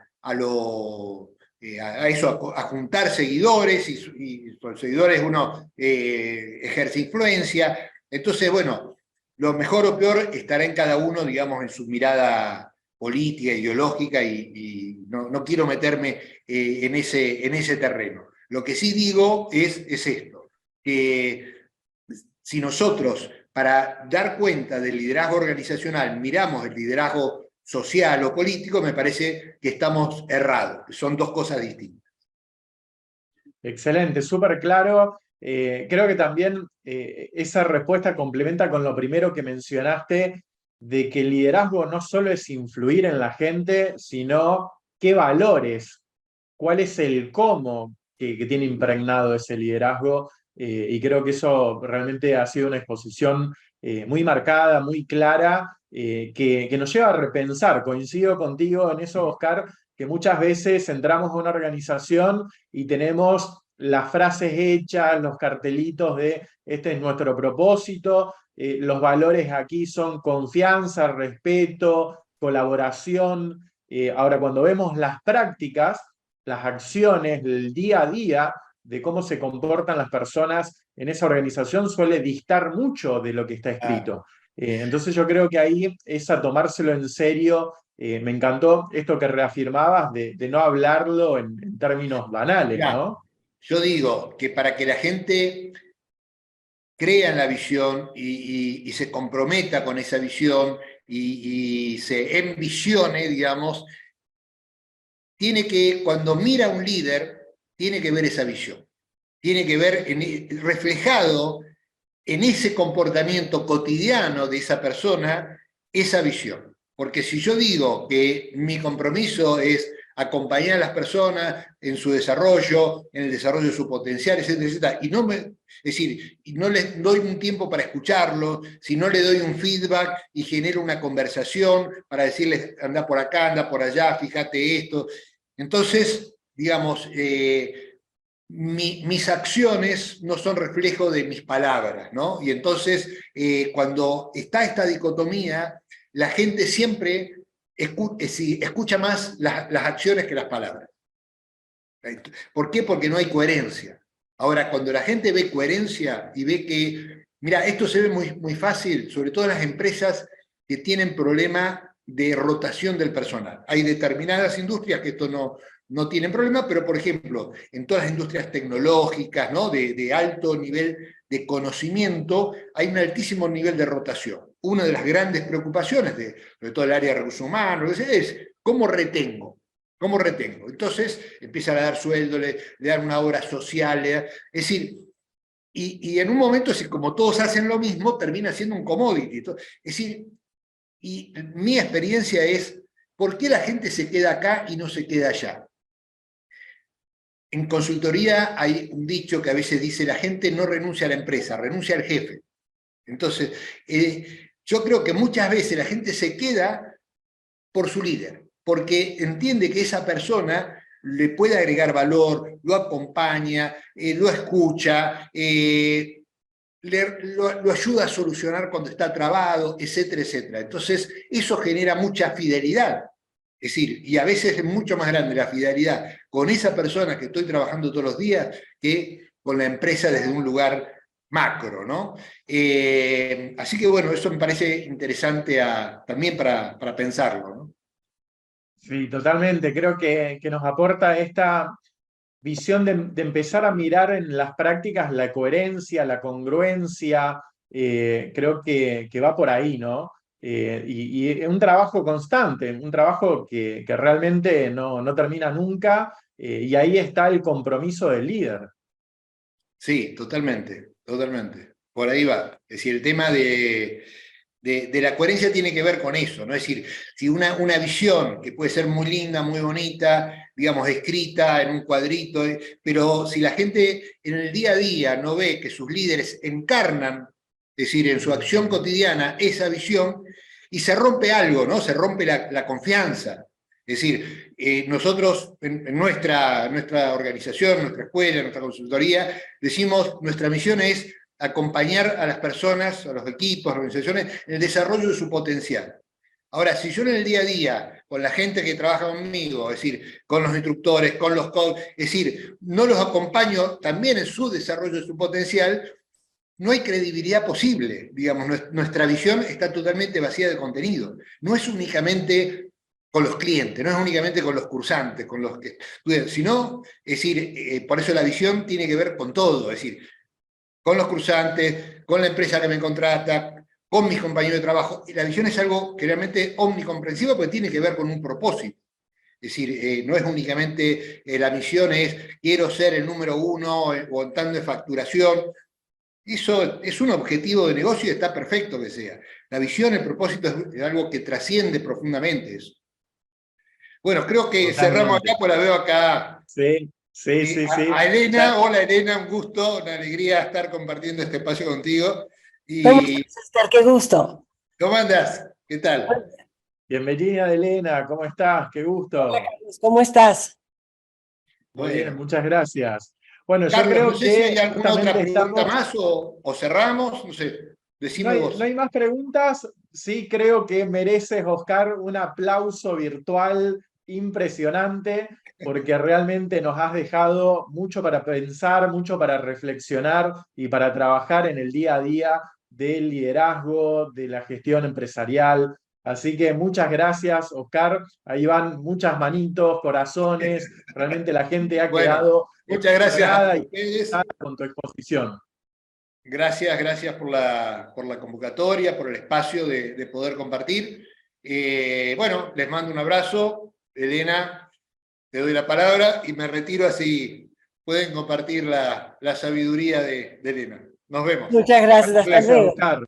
eso, a juntar seguidores, y con seguidores uno ejerce influencia. Entonces, bueno, lo mejor o peor estará en cada uno, digamos, en su mirada política, ideológica, y no quiero meterme en ese terreno. Lo que sí digo es esto, que si nosotros, para dar cuenta del liderazgo organizacional, miramos el liderazgo social o político, me parece que estamos errados, que son dos cosas distintas. Excelente, súper claro. Creo que también esa respuesta complementa con lo primero que mencionaste, de que el liderazgo no solo es influir en la gente, sino qué valores, cuál es el cómo que tiene impregnado ese liderazgo. Y creo que eso realmente ha sido una exposición muy marcada, muy clara, que nos lleva a repensar. Coincido contigo en eso, Oscar, que muchas veces entramos a una organización y tenemos las frases hechas, los cartelitos de este es nuestro propósito, los valores aquí son confianza, respeto, colaboración. Ahora, cuando vemos las prácticas, las acciones, el día a día de cómo se comportan las personas en esa organización suele distar mucho de lo que está escrito. Entonces yo creo que ahí es a tomárselo en serio. Me encantó esto que reafirmabas de no hablarlo en términos banales, Mirá, ¿no? yo digo que para que la gente crea en la visión y se comprometa con esa visión y se envisione, digamos, tiene que, cuando mira a un líder, tiene que ver esa visión. Tiene que ver reflejado en ese comportamiento cotidiano de esa persona, esa visión. Porque si yo digo que mi compromiso es acompañar a las personas en su desarrollo, en el desarrollo de su potencial, etcétera, etcétera. Es decir, y no les doy un tiempo para escucharlo, si no le doy un feedback y genero una conversación para decirles, anda por acá, anda por allá, fíjate esto. Entonces, digamos, mis acciones no son reflejo de mis palabras, ¿no? Y entonces, cuando está esta dicotomía, la gente siempre escucha más las acciones que las palabras. ¿Por qué? Porque no hay coherencia. Ahora, cuando la gente ve coherencia y ve que, mira, esto se ve muy, muy fácil, sobre todo en las empresas que tienen problema de rotación del personal. Hay determinadas industrias que esto no tienen problema, pero por ejemplo, en todas las industrias tecnológicas, ¿no? de alto nivel de conocimiento, hay un altísimo nivel de rotación. Una de las grandes preocupaciones, sobre todo el área de recursos humanos, es ¿cómo retengo? ¿Cómo retengo? Entonces empiezan a dar sueldo, le dan una obra social, es decir, y en un momento, como todos hacen lo mismo, termina siendo un commodity. Es decir, y mi experiencia es, ¿por qué la gente se queda acá y no se queda allá? En consultoría hay un dicho que a veces dice, la gente no renuncia a la empresa, renuncia al jefe. Entonces, yo creo que muchas veces la gente se queda por su líder, porque entiende que esa persona le puede agregar valor, lo acompaña, lo escucha, lo ayuda a solucionar cuando está trabado, etcétera, etcétera. Entonces, eso genera mucha fidelidad. Es decir, y a veces es mucho más grande la fidelidad con esa persona que estoy trabajando todos los días que con la empresa desde un lugar macro, ¿no? Así que bueno, eso me parece interesante también para pensarlo, ¿no? Sí, totalmente. Creo que nos aporta esta visión de empezar a mirar en las prácticas la coherencia, la congruencia, creo que va por ahí, ¿no? Y un trabajo constante, un trabajo que realmente no termina nunca, y ahí está el compromiso del líder. Sí, totalmente, totalmente. Por ahí va. Es decir, el tema de la coherencia tiene que ver con eso, ¿no? Es decir, si una visión que puede ser muy linda, muy bonita, digamos, escrita en un cuadrito, pero si la gente en el día a día no ve que sus líderes encarnan, es decir, en su acción cotidiana, esa visión, y se rompe algo, ¿no? Se rompe la confianza. Es decir, nosotros en nuestra organización, nuestra escuela, nuestra consultoría, decimos, nuestra misión es acompañar a las personas, a los equipos, a las organizaciones, en el desarrollo de su potencial. Ahora, si yo en el día a día, con la gente que trabaja conmigo, es decir, con los instructores, con los coaches, es decir, no los acompaño también en su desarrollo de su potencial, no hay credibilidad posible. Digamos, nuestra visión está totalmente vacía de contenido. No es únicamente con los clientes, no es únicamente con los cursantes, con los que estudian, sino, es decir, por eso la visión tiene que ver con todo, es decir, con los cursantes, con la empresa que me contrata, con mis compañeros de trabajo. Y la visión es algo que realmente omnicomprensivo porque tiene que ver con un propósito. Es decir, no es únicamente la misión es quiero ser el número uno o en tanto de facturación. Eso es un objetivo de negocio y está perfecto que sea. La visión, el propósito es algo que trasciende profundamente eso. Bueno, creo que cerramos Totalmente. acá, pues la veo acá Sí, sí, sí, sí. a Ya, Elena. Hola Elena, un gusto, una alegría estar compartiendo este espacio contigo. ¿Cómo Y estás, Oscar? Qué gusto. ¿cómo andás? ¿Qué tal? bienvenida, Elena, ¿cómo estás? Qué Hola, gusto. Carlos, ¿cómo estás? Muy bien, Bueno, muchas gracias. Bueno, yo Carlos, no creo sé si que hay alguna otra justamente pregunta estamos. más o cerramos, no sé, decime No vos. hay más preguntas. Sí, creo que mereces, Oscar, un aplauso virtual impresionante, porque realmente nos has dejado mucho para pensar, mucho para reflexionar y para trabajar en el día a día del liderazgo, de la gestión empresarial. Así que muchas gracias, Oscar. Ahí van muchas manitos, corazones. Realmente la gente ha Bueno, quedado muchas gracias a emocionada y ustedes. con tu exposición. Gracias, gracias por la convocatoria, por el espacio de poder compartir. Bueno, les mando un abrazo. Elena, te doy la palabra y me retiro así pueden compartir la sabiduría de Elena. Nos vemos. Muchas gracias, hasta Gracias, luego. Oscar.